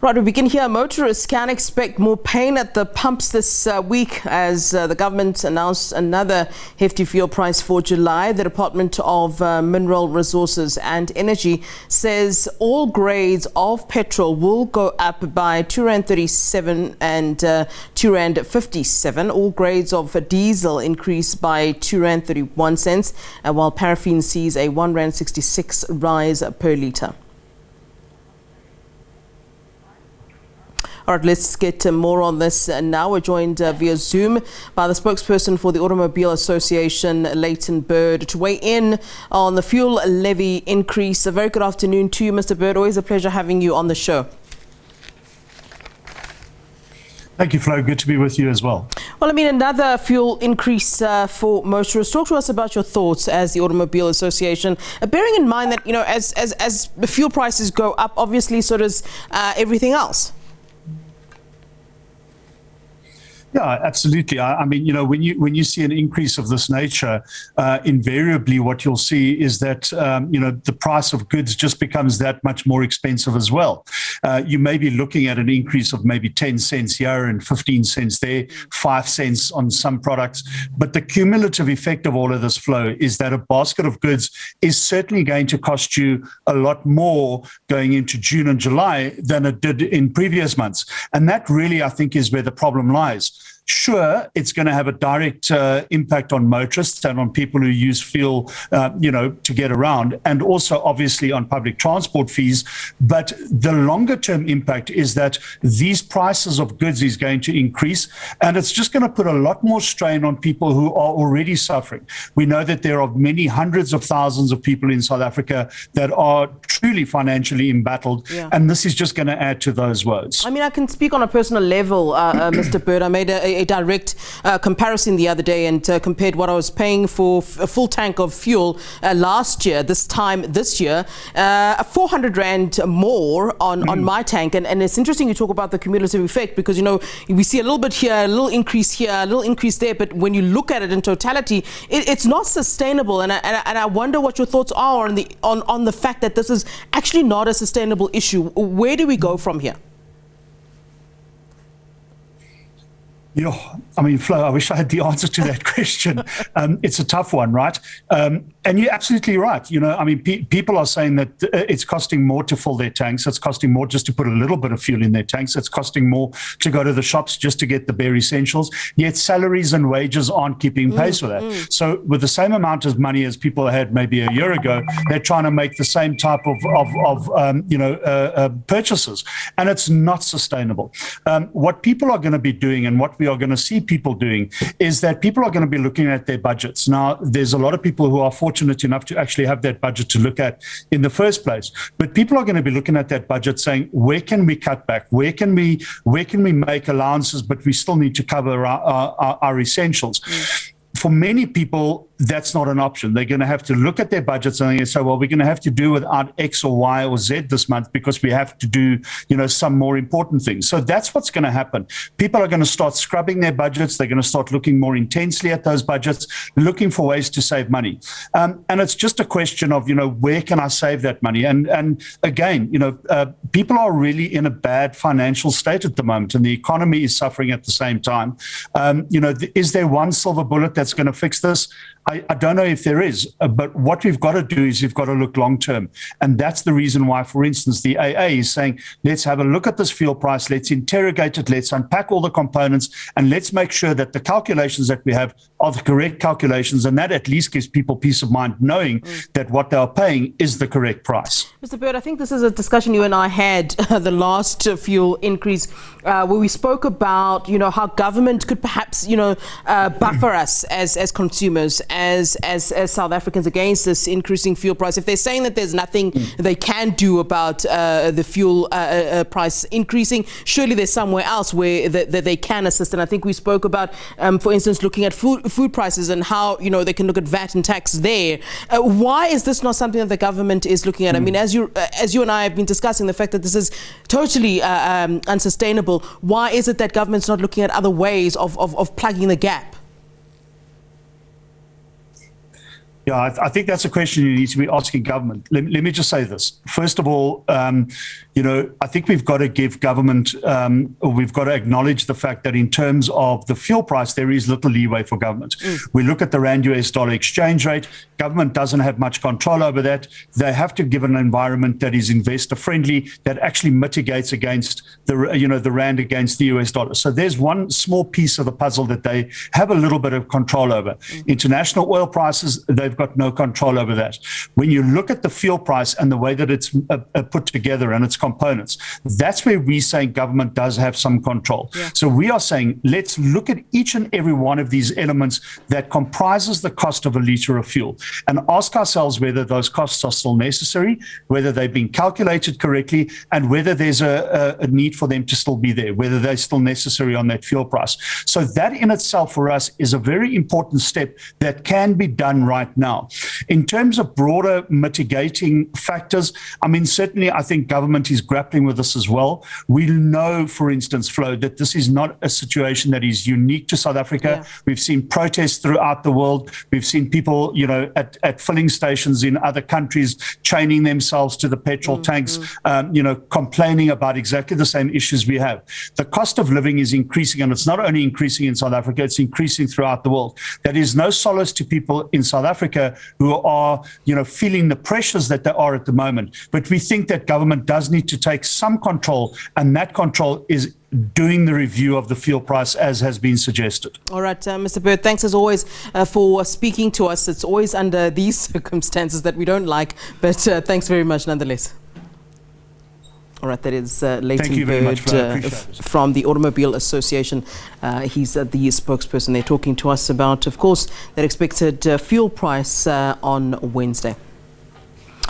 Right, we begin here. Motorists can expect more pain at the pumps this week as the government announced another hefty fuel price for July. The Department of Mineral Resources and Energy says all grades of petrol will go up by R2.37 and R2.57. All grades of diesel increase by R2.31, while paraffin sees a R1.66 rise per litre. All right, let's get more on this now. We're joined via Zoom by the spokesperson for the Automobile Association Layton Beard to weigh in on the fuel levy increase. A very good afternoon to you, Mr. Beard. Always a pleasure having you on the show. Thank you, Flo. Good to be with you as well. Well, I mean, another fuel increase for motorists. Talk to us about your thoughts as the Automobile Association, bearing in mind that, you know, as the fuel prices go up, obviously so does everything else. Yeah, absolutely. I mean, you know, when you see an increase of this nature, invariably what you'll see is that, you know, the price of goods just becomes that much more expensive as well. You may be looking at an increase of maybe 10 cents here and 15 cents there, 5 cents on some products. But the cumulative effect of all of this, Flow, is that a basket of goods is certainly going to cost you a lot more going into June and July than it did in previous months. And that really, I think, is where the problem lies. Sure, it's going to have a direct impact on motorists and on people who use fuel, you know, to get around, and also obviously on public transport fees. But the longer term impact is that these prices of goods is going to increase, and it's just going to put a lot more strain on people who are already suffering. We know that there are many hundreds of thousands of people in South Africa that are truly financially embattled, and this is just going to add to those woes. I mean, I can speak on a personal level, Mr. Beard. I made a direct comparison the other day and compared what I was paying for a full tank of fuel last year, this year, 400 Rand more on my tank. And it's interesting you talk about the cumulative effect because, you know, we see a little bit here, a little increase here, a little increase there. But when you look at it in totality, it's not sustainable. And I wonder what your thoughts are on the fact that this is actually not a sustainable issue. Where do we go from here? Yeah, I mean, Flo, I wish I had the answer to that question. It's a tough one, right? And you're absolutely right. You know, I mean, people are saying that it's costing more to fill their tanks. It's costing more just to put a little bit of fuel in their tanks. It's costing more to go to the shops just to get the bare essentials. Yet salaries and wages aren't keeping pace with that. So with the same amount of money as people had maybe a year ago, they're trying to make the same type of purchases. And it's not sustainable. What people are going to be doing and what we are going to see people doing is that people are going to be looking at their budgets. Now, there's a lot of people who are fortunate enough to actually have that budget to look at in the first place. But people are going to be looking at that budget saying, where can we cut back? Where can we make allowances, but we still need to cover our essentials? For many people, that's not an option. They're going to have to look at their budgets and they say, well, we're going to have to do without X or Y or Z this month because we have to do, you know, some more important things. So that's what's going to happen. People are going to start scrubbing their budgets. They're going to start looking more intensely at those budgets, looking for ways to save money. And it's just a question of, you know, where can I save that money? And again, you know, people are really in a bad financial state at the moment, and the economy is suffering at the same time. You know, is there one silver bullet that's going to fix this? I don't know if there is, but what we've got to do is we've got to look long term. And that's the reason why, for instance, the AA is saying, let's have a look at this fuel price, let's interrogate it, let's unpack all the components, and let's make sure that the calculations that we have are the correct calculations. And that at least gives people peace of mind knowing that what they are paying is the correct price. Mr. Beard, I think this is a discussion you and I had the last fuel increase where we spoke about, you know, how government could perhaps, you know, buffer us as consumers, as South Africans against this increasing fuel price. If they're saying that there's nothing they can do about the fuel price increasing, surely there's somewhere else where that they can assist. And I think we spoke about, for instance, looking at food prices and how, you know, they can look at VAT and tax there. Why is this not something that the government is looking at? I mean, as you and I have been discussing the fact that this is totally unsustainable, why is it that government's not looking at other ways of plugging the gap? Yeah, I think that's a question you need to be asking government. Let me just say this. First of all, I think we've got to give government, we've got to acknowledge the fact that in terms of the fuel price, there is little leeway for government. We look at the Rand-US dollar exchange rate. Government doesn't have much control over that. They have to give an environment that is investor friendly, that actually mitigates against the Rand against the US dollar. So there's one small piece of the puzzle that they have a little bit of control over. International oil prices, they've got no control over that. When you look at the fuel price and the way that it's put together and its components, that's where we're saying government does have some control. Yeah. So we are saying, let's look at each and every one of these elements that comprises the cost of a litre of fuel and ask ourselves whether those costs are still necessary, whether they've been calculated correctly, and whether there's a need for them to still be there, whether they're still necessary on that fuel price. So that in itself for us is a very important step that can be done right now. In terms of broader mitigating factors, I mean, certainly I think government is grappling with this as well. We know, for instance, Flo, that this is not a situation that is unique to South Africa. Yeah. We've seen protests throughout the world. We've seen people, at filling stations in other countries chaining themselves to the petrol tanks, complaining about exactly the same issues we have. The cost of living is increasing, and it's not only increasing in South Africa, it's increasing throughout the world. That is no solace to people in South Africa who are, feeling the pressures that there are at the moment. But we think that government does need to take some control, and that control is doing the review of the fuel price as has been suggested. All right, Mr. Beard, thanks as always for speaking to us. It's always under these circumstances that we don't like, but thanks very much nonetheless. All right, that is Layton Beard from the Automobile Association. He's the spokesperson. They're talking to us about, of course, that expected fuel price on Wednesday.